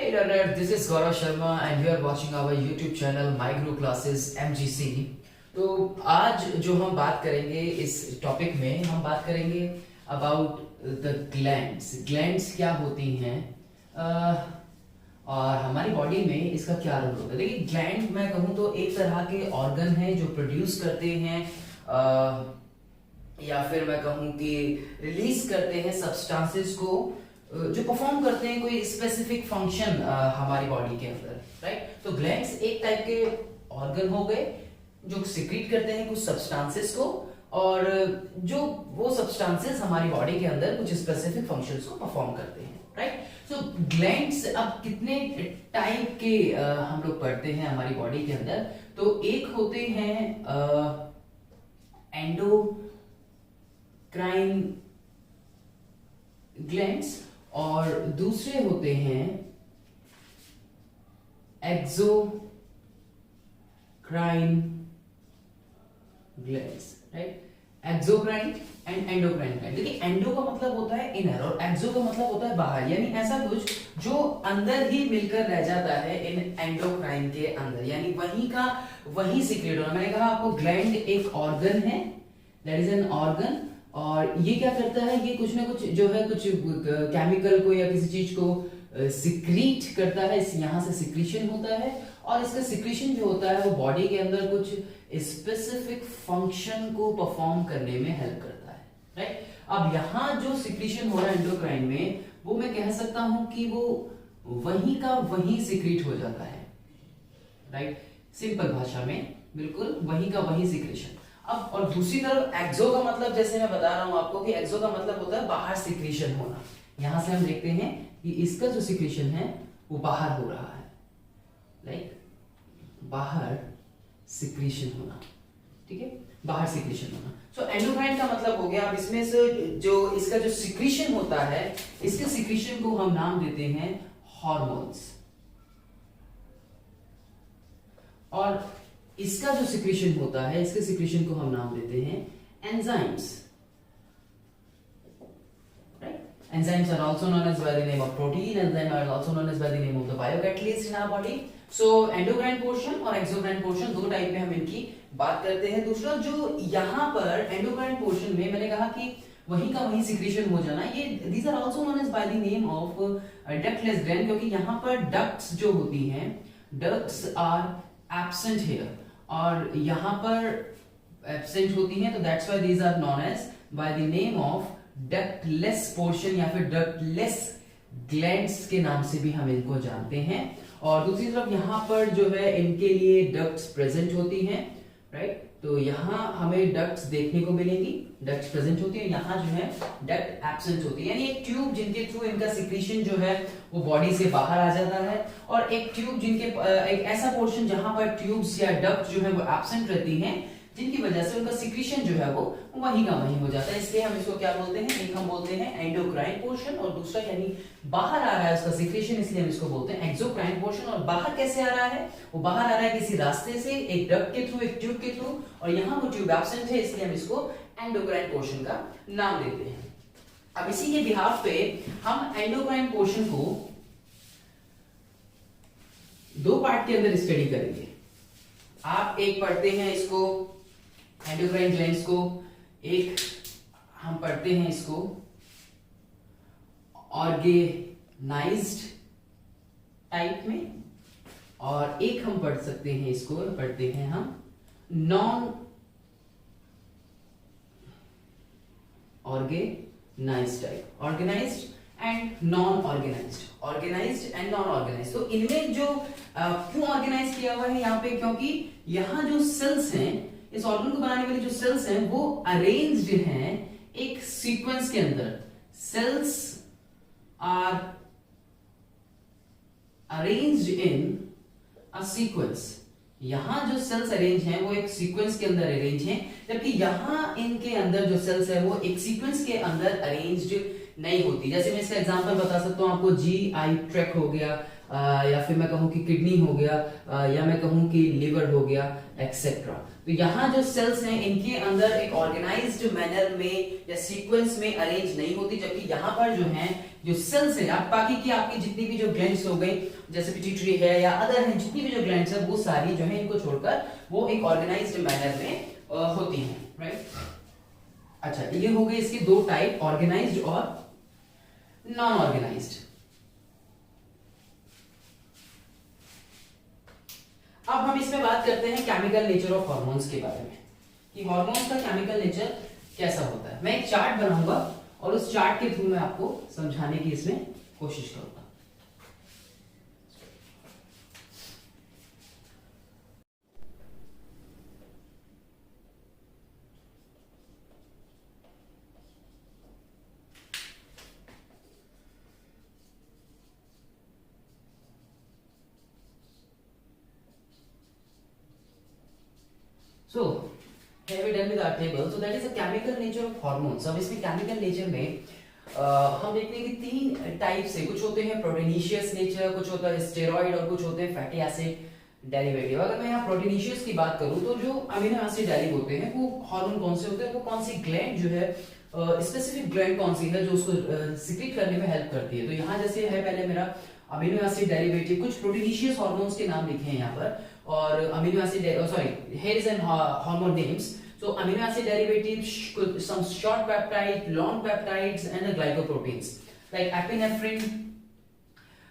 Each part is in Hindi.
Hey internet, this is Gaurav Sharma and you are watching our YouTube channel Micro Classes MGC। तो आज जो हम बात करेंगे इस टॉपिक में हम बात करेंगे अबाउट द ग्लैंड्स। ग्लैंड्स क्या होती हैं और हमारी बॉडी में इसका क्या रोल होता है। देखिए ग्लैंड मैं कहूँ तो एक तरह के ऑर्गन हैं जो प्रोड्यूस करते हैं या फिर मैं कहूँ कि रिलीज करते हैं सब्सटेंसेस को जो परफॉर्म करते हैं कोई स्पेसिफिक फंक्शन हमारी बॉडी के अंदर, राइट। तो ग्लैंड्स एक टाइप के ऑर्गन हो गए जो सिक्रीट करते हैं कुछ सब्सटेंसेस को और जो वो सब्सटेंसेस हमारी बॉडी के अंदर कुछ स्पेसिफिक फंक्शंस को परफॉर्म करते हैं, राइट। सो ग्लैंड्स अब कितने टाइप के हम लोग पढ़ते हैं हमारी बॉडी के अंदर। तो एक होते हैं एंडोक्राइन ग्लैंड्स और दूसरे होते हैं exocrine glands, right. Exocrine and endocrine gland. देखिए एंडो का मतलब होता है इनर और एक्सो का मतलब होता है बाहर, यानी ऐसा कुछ जो अंदर ही मिलकर रह जाता है इन एंडोक्राइन के अंदर, यानी वही का वही सीक्रेट होना। मैंने कहा आपको ग्लैंड एक ऑर्गन है, दैट इज एन ऑर्गन, और ये क्या करता है, ये कुछ ना कुछ जो है कुछ केमिकल को या किसी चीज को सिक्रीट करता है। इस यहाँ से सिक्रीशन होता है और इसका सिक्रीशन जो होता है वो बॉडी के अंदर कुछ स्पेसिफिक फंक्शन को परफॉर्म करने में हेल्प करता है, राइट। अब यहाँ जो सिक्रीशन हो रहा है एंडोक्राइन में वो मैं कह सकता हूं कि वो वही का वही सिक्रीट हो जाता है, राइट। सिंपल भाषा में बिल्कुल वही का वही सिक्रीशन। अब और दूसरी तरफ एक्सो का मतलब जैसे मैं बता रहा हूं आपको कि एक्सो का मतलब होता है बाहर सिक्रीशन होना। यहां से हम देखते हैं कि इसका जो सिक्रीशन है वो बाहर हो रहा है, लाइक बाहर सिक्रीशन होना, ठीक है, बाहर सिक्रीशन होना। सो एंडोक्राइन का मतलब हो गया। अब इसमें से जो इसका जो सिक्रीशन होता है इसके सिक्रीशन को हम नाम देते हैं हार्मोन्स, और इसका जो सिक्रीशन होता है इसके सिक्रीशन को हम नाम देते हैं enzymes, right. Enzymes are also known as by the name of protein, enzyme are also known as by the name of the biocatalyst in our body. So endocrine portion और एक्सोक्राइन पोर्शन दो टाइप में हम इनकी बात करते हैं। दूसरा जो यहां पर एंडोक्राइन पोर्शन में मैंने कहा कि वही का वही सिक्रीशन हो जाना, ये these are also known as by the name of ductless gland, क्योंकि यहां पर डक्ट्स जो होती हैं डक्ट्स आर एब्सेंट हियर और यहां पर एब्सेंट होती हैं, तो that's why these are known as by the name of ductless portion या फिर डक्टलेस ग्लैंड्स के नाम से भी हम इनको जानते हैं। और दूसरी तरफ यहां पर जो है इनके लिए डक्ट्स प्रेजेंट होती हैं, राइट। तो यहां हमें डक्ट्स देखने को मिलेंगी, डक्ट्स प्रेजेंट होती है, यहां जो है डक्ट एब्सेंट होती है, यानी एक ट्यूब जिनके थ्रू इनका सिक्रीशन जो है वो बॉडी से बाहर आ जाता है, और एक ट्यूब जिनके एक ऐसा पोर्शन जहां पर ट्यूब्स या डक्ट जो है वो एब्सेंट रहती हैं, जिनकी वजह से उनका सिक्रीशन जो है वो वही का वही हो जाता है। इसलिए हम इसको क्या बोलते हैं, एक हम बोलते हैं एंडोक्राइन पोर्शन और दूसरा यानी बाहर आ रहा है उसका सिक्रीशन, इसलिए हम इसको बोलते हैं एक्सोक्राइन पोर्शन। और बाहर कैसे आ रहा है, वो बाहर आ रहा है किसी रास्ते से, एक डक्ट के थ्रू, एक ट्यूब के थ्रू, और यहाँ वो ट्यूब एब्सेंट है, इसलिए हम इसको एंडोक्राइन पोर्शन का नाम देते हैं। अब इसी के बिहाफ पे हम एंडोक्राइन पोर्शन को दो पार्ट के अंदर स्टडी करेंगे। आप एक पढ़ते हैं इसको एंडोक्राइन ग्लैंड्स को, एक हम पढ़ते हैं इसको ऑर्गेनाइज्ड टाइप में, और एक हम पढ़ सकते हैं इसको पढ़ते हैं हम non organised type, organised and non organised, organised and non organised. तो इनमें जो क्यों ऑर्गेनाइज किया हुआ है यहाँ पे, क्योंकि यहाँ जो सेल्स हैं, इस ऑर्गन को बनाने वाली जो सेल्स हैं वो अरेंज्ड हैं एक सीक्वेंस के अंदर। Cells are arranged in a sequence. यहां जो सेल्स अरेंज हैं वो एक सीक्वेंस के अंदर अरेंज हैं, जबकि यहां इनके अंदर जो सेल्स है वो एक सीक्वेंस के अंदर अरेंज्ड नहीं होती। जैसे मैं इसका एग्जांपल बता सकता हूँ आपको, GI ट्रैक्ट हो गया, या फिर मैं कहूँ कि किडनी हो गया, या मैं कहूँ कि लिवर हो गया, एक्सेट्रा। तो यहाँ जो सेल्स हैं इनके अंदर एक ऑर्गेनाइज्ड मैनर में या सीक्वेंस में अरेंज नहीं होती, जबकि यहाँ पर जो है जो सेल्स है, आप बाकी की आपकी जितनी भी जो ग्लैंड्स हो गई, जैसे पिट्यूटरी है या अदर है, जितनी भी जो ग्लैंड्स है वो सारी जो है इनको छोड़कर वो एक ऑर्गेनाइज्ड मैनर में होती हैं, राइट। अच्छा, ये हो गए इसके दो टाइप, ऑर्गेनाइज्ड और नॉन ऑर्गेनाइज्ड। अब हम इसमें बात करते हैं केमिकल नेचर ऑफ हार्मोन्स के बारे में, कि हार्मोन्स का केमिकल नेचर कैसा होता है। मैं एक चार्ट बनाऊंगा और उस चार्ट के थ्रू मैं आपको समझाने की इसमें कोशिश करूंगा। So, here we done with our table. So that is the chemical nature of hormones. अब इसमें chemical nature में हम देखते हैं कि तीन टाइप से, कुछ होते हैं प्रोटीनिशियस नेचर, कुछ होता है स्टेरॉइड और कुछ होते हैं फैटी एसिड डेरिवेटिव। अगर मैं यहाँ प्रोटीनिशियस की बात करूँ तो जो अमीनो एसिड डेरिव होते हैं वो हार्मोन कौन से होते हैं, वो कौन सी ग्लैंड जो है, स्पेसिफिक ग्लैंड कौन सी है जो उसको सिक्रीट करने में हेल्प करती है। तो यहाँ जैसे है पहले मेरा अमीनो एसिड डेरिवेटिव, कुछ प्रोटीनिशियस हार्मोन्स के नाम लिखे हैं यहाँ पर, और amino acid sorry here is an hormone names. So amino acid derivatives, some short peptides, long peptides, and the glycoproteins like epinephrine,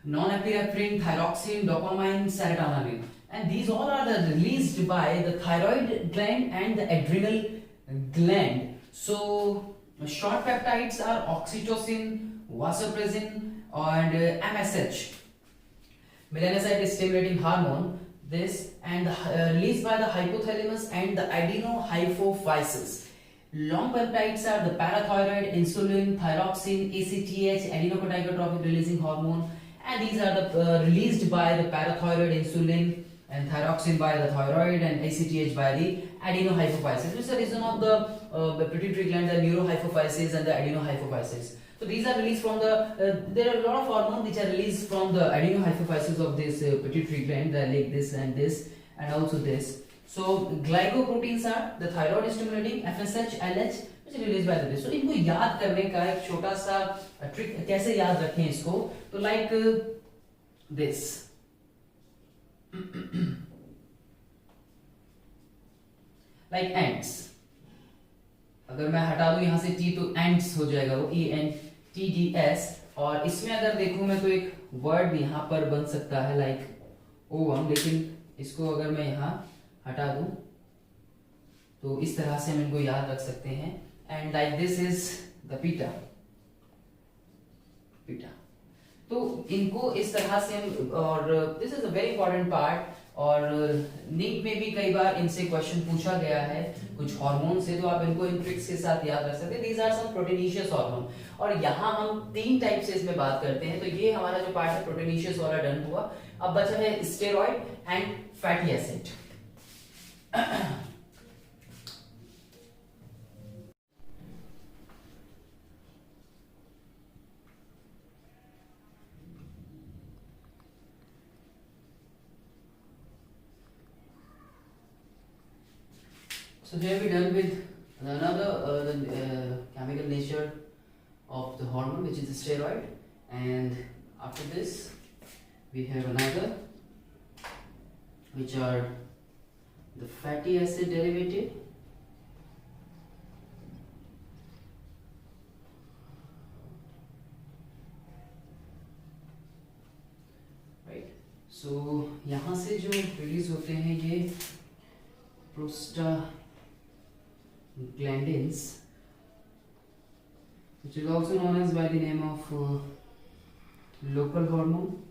non-epinephrine, thyroxine, dopamine, serotonin, and these all are released by the thyroid gland and the adrenal gland. So short peptides are oxytocin, vasopressin, and MSH, melanocyte stimulating hormone. This and released by the hypothalamus and the adenohypophysis. Long peptides are the parathyroid, insulin, thyroxine, ACTH, adenocorticotropic releasing hormone, and these are the released by the parathyroid, insulin, and thyroxine by the thyroid, and ACTH by the adenohypophysis. This is the reason of the pituitary gland, the neurohypophysis, and the adenohypophysis. So these are released from the, there are a lot of hormones which are released from the adenohypophysis of this pituitary gland, like this and also this. So glycoproteins are the thyroid stimulating, FSH, LH, which is released by the this. So इनको याद करने का एक छोटा सा ट्रिक, कैसे याद रखें इसको, तो like this. like ants. अगर मैं हटा दूं यहाँ से T तो ants हो जाएगा, वो ENTDS, और इसमें अगर देखूं मैं तो एक वर्ड यहाँ पर बन सकता है लाइक ओवम, लेकिन इसको अगर मैं यहाँ हटा दूं तो इस तरह से हम इनको याद रख सकते हैं। And like this is the पीटा, तो इनको इस तरह से हम, और this is a very important part, और नीट में भी कई बार इनसे क्वेश्चन पूछा गया है कुछ हार्मोन से, तो आप इनको इन ट्रिक्स के साथ याद रख सकते हैं। These are some proteinaceous hormone, और यहाँ हम तीन टाइप से इसमें बात करते हैं। तो ये हमारा जो पार्ट है प्रोटीनिशियस वाला डन हुआ। अब बचा है steroid and fatty acid. So here we done with another chemical nature of the hormone, which is the steroid, and after this we have another, which are the fatty acid derivative, right? So यहाँ से जो रिलीज होते हैं ये prostaglandins, which is also known as by the name of local hormone,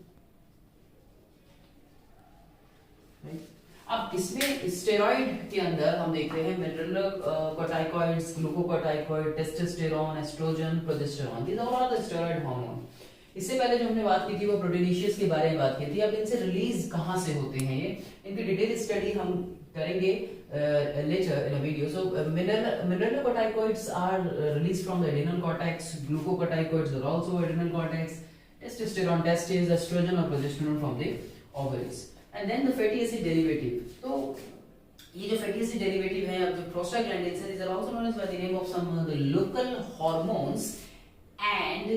right? अब इसमें स्टेरॉइड के अंदर हम देखते हैं mineralocorticoids, glucocorticoid, testosterone, oestrogen, progesterone, these all are the steroid hormone. इससे पहले जो हमने बात की थी वो प्रोटीनिशियस के बारे में बात की थी। अब इनसे रिलीज कहाँ से होते हैं ये, इनकी डिटेल स्टडी हम करेंगे later in a video. So mineralocorticoids are released from the adrenal cortex. Glucocorticoids are also adrenal cortex. Testosterone, testes, estrogen or progesterone from the ovaries. And then the fatty acid derivative. तो ये जो fatty acid derivative है, अब जो prostaglandins है, these are also known as by the name of some of the local hormones and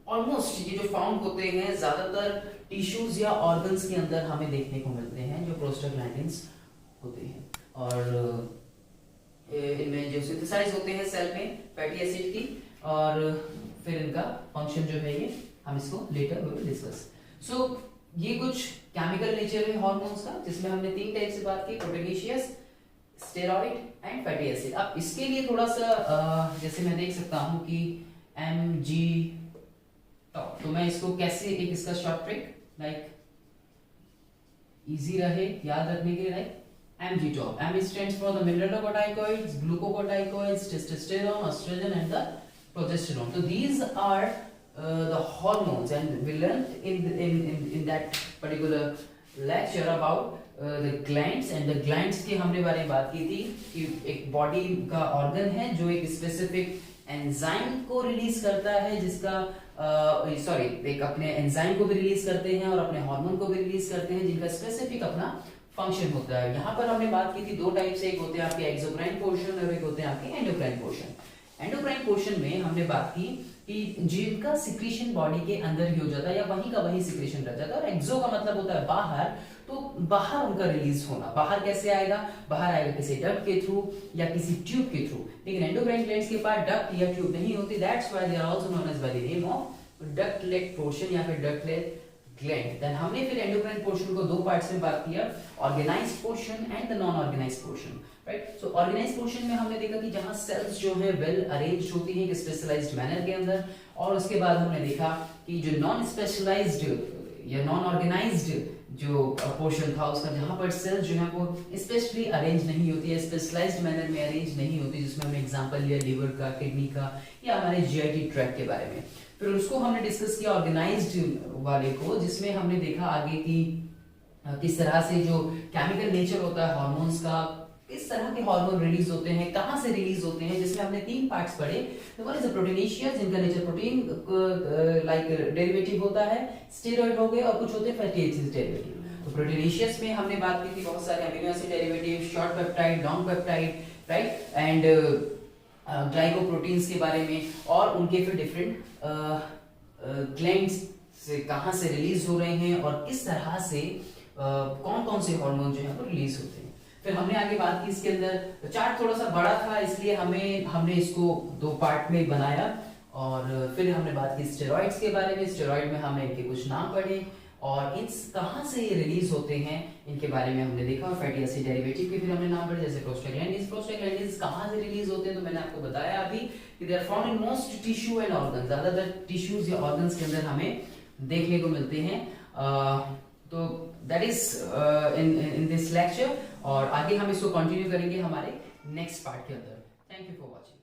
almost ये जो फाउंड होते हैं ज्यादातर टिश्यूज या ऑर्गन्स के अंदर हमें देखने को मिलते हैं, जो प्रोस्टाग्लैंडिन्स होते हैं, और इनमें जो सिंथेसाइज होते हैं सेल में फैटी एसिड की, और फिर इनका फंक्शन जो है ये हम इसको लेटर वी विल डिस्कस. सो ये कुछ केमिकल नेचर है हार्मोन्स का, जिसमें हमने 3 टाइप से बात की, proteinaceous, steroid and fatty acid. अब इसके लिए थोड़ा सा जैसे मैं देख सकता हूं कि mg तो मैं इसको कैसे एक इसका शॉर्ट ट्रिक लाइक इजी रहे याद रखने के लिए, like mg top. M stands for the mineralocorticoids, glucocorticoids, testosterone, estrogen and the progesterone. So these are the hormones, and we learned in that particular lecture about the glands, and the glands के हमने बारे में बात की थी कि एक बॉडी का ऑर्गन है जो एक स्पेसिफिक एंजाइम को रिलीज करता है, जिसका एक अपने एंजाइम को भी रिलीज करते हैं और अपने हार्मोन को भी रिलीज करते हैं, जिनका स्पेसिफिक अपना फंक्शन होता है. यहाँ पर हमने बात की थी 2 टाइप से, एक होते हैं आपके एक्सोक्राइन पोर्शन और एक होते हैं आपके एंडोक्राइन पोर्शन. एंडोक्राइन पोर्शन में हमने बात की कि जिनका सिक्रीशन बॉडी के अंदर ही हो जाता है या वहीं का वहीं सिक्रीशन रह जाता है, और एक्सो का मतलब होता है बाहर, तो बाहर उनका रिलीज होना. बाहर कैसे आएगा? बाहर आएगा किसी डक्ट के थ्रू या किसी ट्यूब के थ्रू. लेकिन एंडोक्राइन ग्लैंड्स के पास डक्ट या ट्यूब नहीं होती. That's why they are also known as by the name of ductless portion या फिर डक्टलेट ग्लैंड. देन हमने फिर एंडोक्राइन पोर्शन को 2 पार्ट्स में बात किया, organised portion and the non organised portion. Right. So organised portion में हमने देखा कि जहां सेल्स जो है वेल अरेंज्ड होती हैं एक स्पेशलाइज्ड मैनर के अंदर, और उसके बाद हमने देखा कि जो नॉन स्पेशलाइज्ड या नॉन ऑर्गेनाइज्ड जो पोर्शन था उसका, जहां पर सेल्स जो है वो स्पेशली अरेंज नहीं होती है, स्पेशलाइज्ड मैनर में अरेंज नहीं होती, जिसमें हमने एग्जांपल लिया लिवर का, किडनी का या हमारे जीआईटी ट्रैक्ट के बारे में. फिर उसको हमने डिस्कस किया ऑर्गेनाइज्ड वाले को, जिसमें हमने देखा आगे कि किस तरह से जो केमिकल नेचर होता है हार्मोन्स का, किस तरह के हार्मोन रिलीज होते हैं, कहां से रिलीज होते हैं, जिसमें हमने 3 पार्ट्स पढ़े. वन इज द प्रोटीनेशियस, जिनका नेचर प्रोटीन लाइक डेरिवेटिव होता है, स्टेरॉइड हो गए, और कुछ होते हैं फैटी एसिड डेरिवेटिव. तो प्रोटीनेशियस में हमने बात की थी बहुत सारे amino acid derivative, short peptide, long peptide, right, and glycoproteins के बारे में, और उनके फिर डिफरेंट ग्लैंड्स से कहां से रिलीज हो रहे हैं और किस तरह से कौन कौन से हार्मोन जो है वो रिलीज होते हैं. फिर हमने आगे बात की इसके अंदर चार्ट थोड़ा सा बड़ा था, इसलिए हमने इसको 2 पार्ट में बनाया, और फिर हमने बात की स्टेरॉइड्स के बारे में. स्टेरॉइड में हमने इनके कुछ नाम पढ़े और कहां से ये रिलीज होते हैं इनके बारे में हमने देखा, और फैटी एसिड डेरिवेटिव के फिर हमने नाम पढ़े, जैसे प्रोस्टाग्लैंडिन्स कहां से रिलीज होते हैं, तो मैंने आपको बताया अभी कि they are found in most tissue and organ. ज्यादातर टिश्यूज या ऑर्गन्स के अंदर हमें देखने को मिलते हैं. तो that is in this lecture, और आगे हम इसको कंटिन्यू करेंगे हमारे नेक्स्ट पार्ट के अंदर. Thank you for watching.